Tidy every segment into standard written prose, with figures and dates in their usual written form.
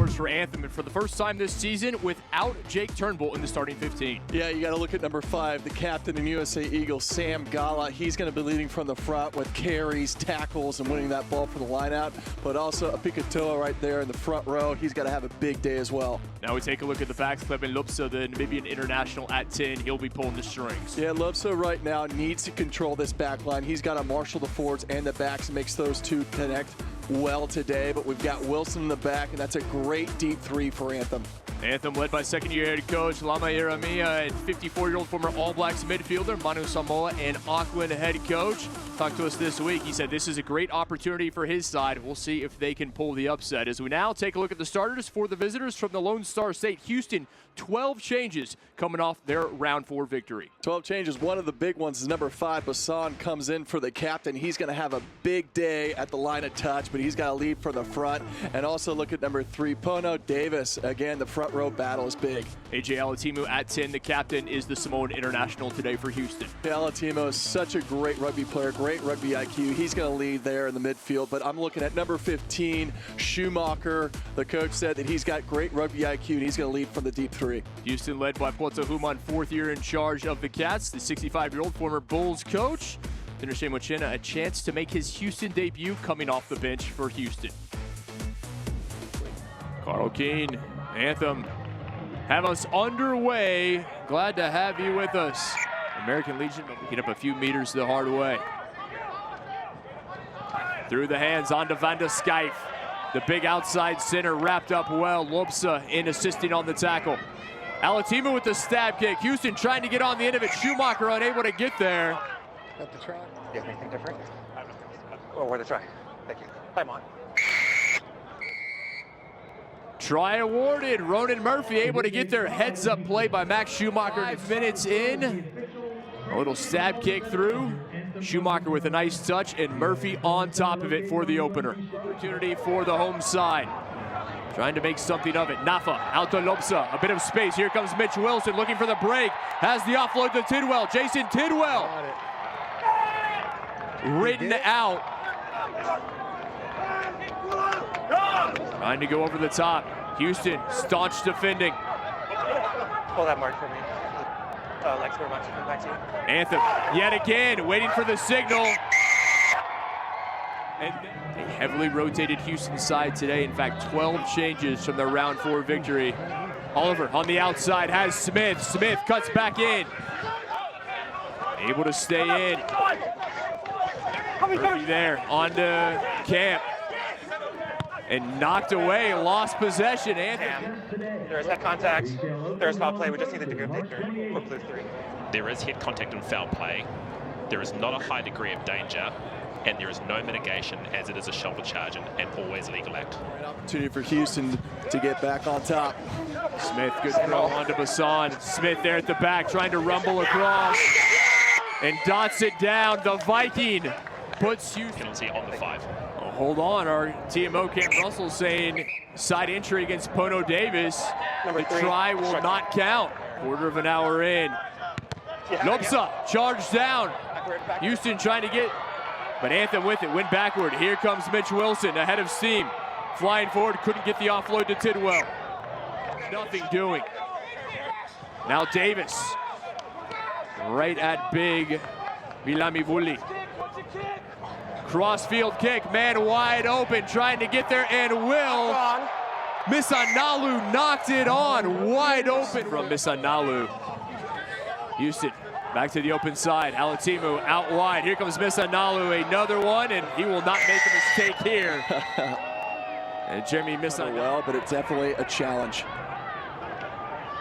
starters for Anthem, and for the first time this season without Jake Turnbull in the starting 15. Yeah, you got to look at number 5, the captain in USA Eagles, Sam Gala. He's going to be leading from the front with carries, tackles, and winning that ball for the lineout. But also a Pikatoa right there in the front row. He's got to have a big day as well. Now we take a look at the backs. Clement Lupsa, the Namibian international at 10. He'll be pulling the strings. Yeah, Lupsa right now needs to control this back line. He's got to marshal the forwards and the backs and makes those two connect well today. But we've got Wilson in the back, and that's a great deep 3 for Anthem. Anthem led by second-year head coach Lama Iramia and 54-year-old former All Blacks midfielder Manu Samoa and Auckland head coach. Talked to us this week. He said this is a great opportunity for his side. We'll see if they can pull the upset. As we now take a look at the starters for the visitors from the Lone Star State, Houston, 12 changes coming off their round 4 victory. 12 changes. One of the big ones is number 5, Bassan, comes in for the captain. He's going to have a big day at the line of touch, but he's got to lead from the front. And also look at number 3, Pono Davis. Again, the front row battle is big. AJ Alatimu at 10. The captain is the Samoan international today for Houston. Alatimu is such a great rugby player, great rugby IQ. He's going to lead there in the midfield. But I'm looking at number 15, Schumacher. The coach said that he's got great rugby IQ, and he's going to lead from the deep 3. Houston led by Poto Human, 4th year in charge of the Cats, the 65-year-old former Bulls coach. Dinashe Mochena, a chance to make his Houston debut coming off the bench for Houston. Carl Keane, Anthem, have us underway. Glad to have you with us. American Legion picking up a few meters the hard way. Through the hands onto Van de Schijf. The big outside center wrapped up well. Lopsa in assisting on the tackle. Alatimu with the stab kick. Houston trying to get on the end of it. Schumacher unable to get there. Got the try. Do you have anything different? Or where to try? Thank you. I'm on. Try awarded. Ronan Murphy able to get there. Heads up play by Max Schumacher. 5 minutes in. A little stab kick through. Schumacher with a nice touch, and Murphy on top of it for the opener. Opportunity for the home side. Trying to make something of it. Nafa out to Lopsa. A bit of space. Here comes Mitch Wilson looking for the break. Has the offload to Tidwell. Jason Tidwell. Ridden out. Trying to go over the top. Houston, staunch defending. Pull that mark for me. Lex, we're back to you. Anthem, yet again, waiting for the signal. And a heavily rotated Houston side today. In fact, 12 changes from their round 4 victory. Oliver on the outside has Smith. Smith cuts back in. Able to stay in. Murphy there on to Camp. And knocked away, lost possession. Anthem. There's head contact. There's foul play. We just need the group taker for blue 3. There is head contact and foul play. There is not a high degree of danger, and there is no mitigation as it is a shoulder charge and always legal act. Great opportunity for Houston to get back on top. Smith, good throw onto Bassan. Smith there at the back, trying to rumble across. And dots it down. The Viking puts Houston. Penalty on the 5. Oh, hold on, our TMO Cam Russell saying side entry against Pono Davis. The try will not count. Quarter of an hour in. Lopsa charged down. Houston trying to get, but Anthem with it, went backward. Here comes Mitch Wilson ahead of steam. Flying forward, couldn't get the offload to Tidwell. Nothing doing. Now Davis. Right at big Vilamivuli. Crossfield kick, man wide open, trying to get there, and will. Misanalu knocked it on, wide open from Misanalu. Houston back to the open side. Alatimu out wide. Here comes Misanalu, another one, and he will not make a mistake here. And Jeremy Misanalu. Well, but it's definitely a challenge.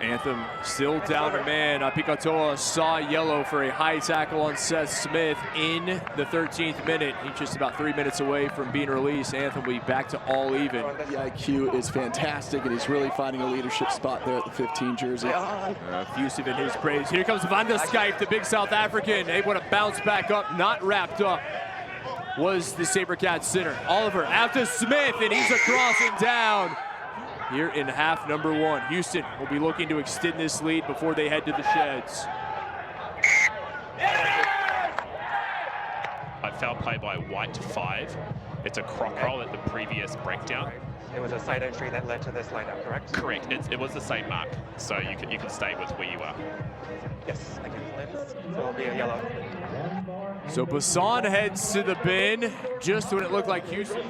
Anthem still down a man. Pikatoa saw yellow for a high tackle on Seth Smith in the 13th minute. He's just about 3 minutes away from being released. Anthem will be back to all even. The IQ is fantastic, and he's really finding a leadership spot there at the 15 jersey. Effusive in his praise. Here comes Van de Schijf, the big South African, able to bounce back up, not wrapped up. Was the SaberCats center. Oliver out to Smith, and he's across and down. Here in half number 1. Houston will be looking to extend this lead before they head to the sheds. Foul play by White 5. It's a croc roll at the previous breakdown. It was a side entry that led to this line out, correct? Correct. It was the same mark, so you can stay with where you are. Yes, thank you. So it'll be a yellow. So Bassan heads to the bin just when it looked like Houston.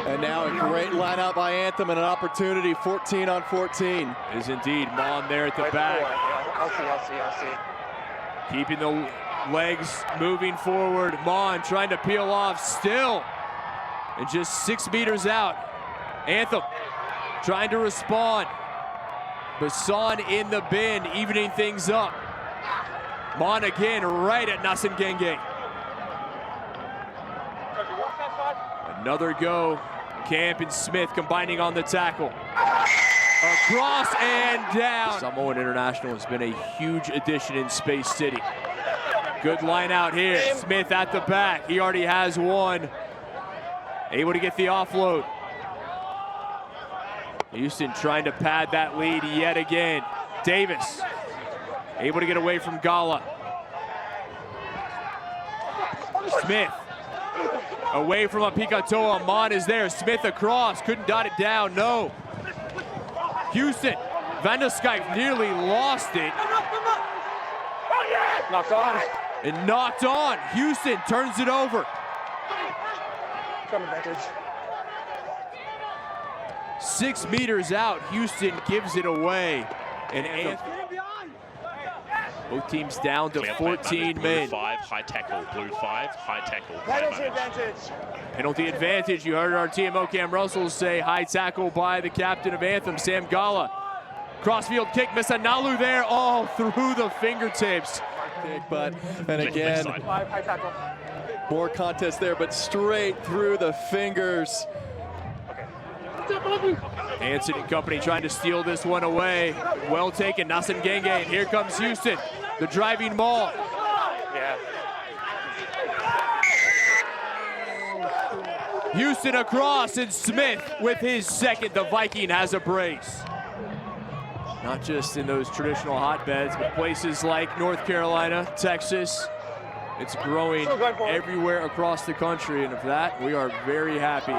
And now a great line out by Anthem and an opportunity, 14 on 14. Is indeed Mon there at the back. I'll see. Keeping the legs moving forward. Mon trying to peel off still. And just 6 meters out. Anthem trying to respond. Bassan in the bin, evening things up. Mon again right at Nasengenge. Another go. Camp and Smith combining on the tackle. Across and down. Samoan International has been a huge addition in Space City. Good line out here. Smith at the back. He already has one. Able to get the offload. Houston trying to pad that lead yet again. Davis able to get away from Gala. Smith away from Apikatoa. Mon is there. Smith across. Couldn't dot it down. No. Houston. Van der Skype nearly lost it. Knocked on. And knocked on. Houston turns it over. Come advantage. 6 meters out. Houston gives it away. And both teams down to 14 men. 5, high tackle, blue 5, high tackle. Penalty advantage. Penalty advantage. You heard our TMO Cam Russell say high tackle by the captain of Anthem, Sam Gala. Crossfield kick, Misanalu there, all through the fingertips. But, and again, High tackle. more contest there, but straight through the fingers. Hanson and company trying to steal this one away. Well taken, Nasengenge, and here comes Houston, the driving maul. Yeah. Houston across, and Smith with his second. The Viking has a brace. Not just in those traditional hotbeds, but places like North Carolina, Texas. It's growing everywhere across the country, and of that, we are very happy.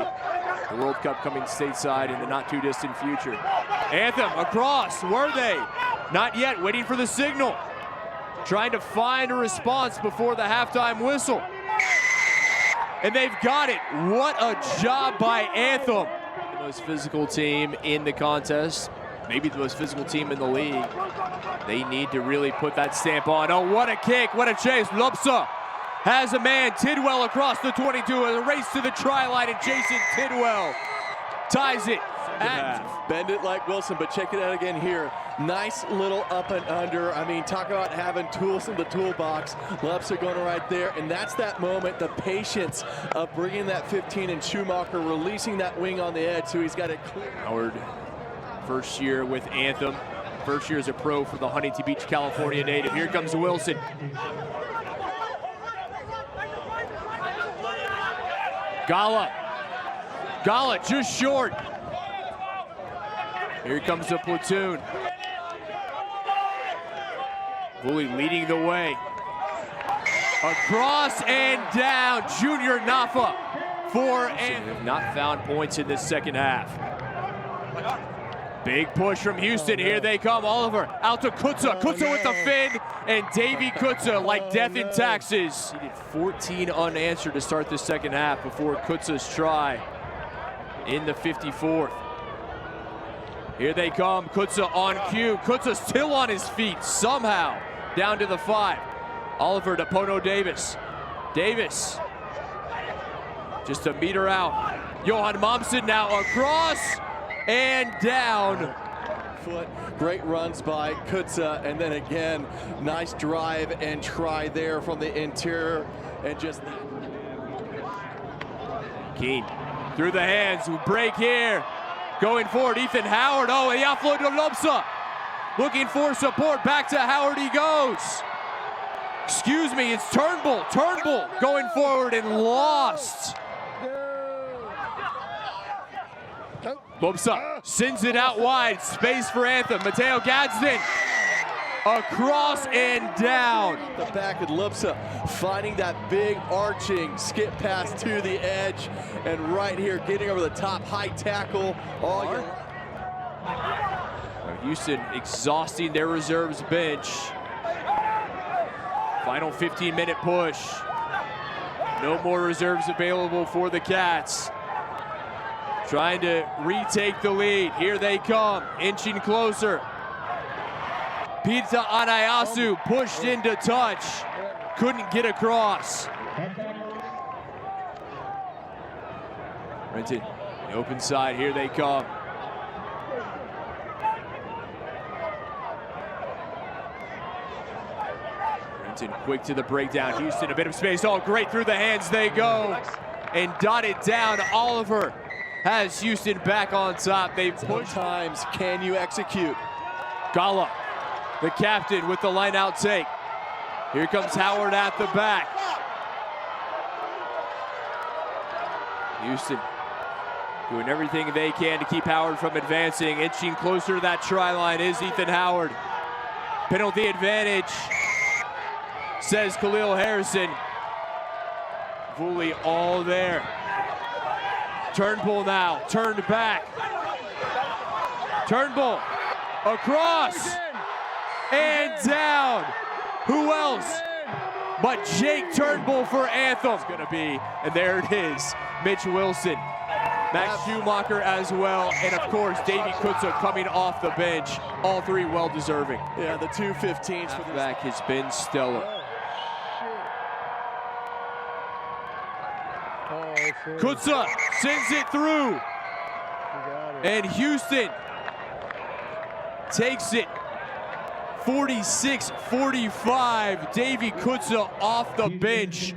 The World Cup coming stateside in the not too distant future. Anthem across, were they? Not yet, waiting for the signal. Trying to find a response before the halftime whistle. And they've got it. What a job by Anthem. The most physical team in the contest, maybe the most physical team in the league. They need to really put that stamp on. Oh, what a kick, what a chase. Lopsa has a man. Tidwell across the 22. A race to the try line, and Jason Tidwell ties it. Bend it like Wilson, but check it out again here. Nice little up and under. I mean, talk about having tools in the toolbox. Lopsa going right there, and that's that moment, the patience of bringing that 15 and Schumacher, releasing that wing on the edge, so he's got it clear. Howard, first year with Anthem. First year as a pro for the Huntington Beach, California native. Here comes Wilson. Gala just short. Here comes the platoon. Bully leading the way. Across and down, Junior Nafa for Anthem. Have not found points in this second half. Big push from Houston. Here they come. Oliver out to Kutza. Kutza with the fin, and Davey Kutza like death in taxes. He did 14 unanswered to start the second half before Kutza's try in the 54th. Here they come. Kutza on cue. Kutza still on his feet somehow. Down to the 5. Oliver to Pono Davis. Davis just a meter out. Johan Momsen now across and down. Foot, great runs by Kutza, and then again, nice drive and try there from the interior, and just Keane through the hands, break here. Going forward, Ethan Howard. Oh, the offload to Lopsa. Looking for support, back to Howard he goes. Excuse me, it's Turnbull. Turnbull going forward and lost. Lopsa sends it out wide. Space for Anthem. Mateo Gadsden across and down. The back of Lopsa finding that big arching skip pass to the edge, and right here getting over the top, high tackle. Houston exhausting their reserves bench. Final 15-minute push. No more reserves available for the Cats. Trying to retake the lead. Here they come, inching closer. Pita Anayasu pushed into touch. Couldn't get across. Renton, the open side, here they come. Renton quick to the breakdown. Houston, a bit of space. Oh, great, through the hands they go. And dotted down, Oliver has Houston back on top. They've pushed. Sometimes can you execute? Gala, the captain, with the line out take. Here comes Howard at the back. Houston doing everything they can to keep Howard from advancing. Inching closer to that try line is Ethan Howard. Penalty advantage, says Khalil Harrison. Vuli all there. Turnbull now, turned back. Turnbull across and down. Who else but Jake Turnbull for Anthem? It's gonna be, and there it is, Mitch Wilson, Max Schumacher as well, and of course Davey Kutza coming off the bench. All three well deserving. Yeah, the 215s for the back has been stellar. Kutza sends it through, and Houston takes it 46-45. Davey Kutza off the bench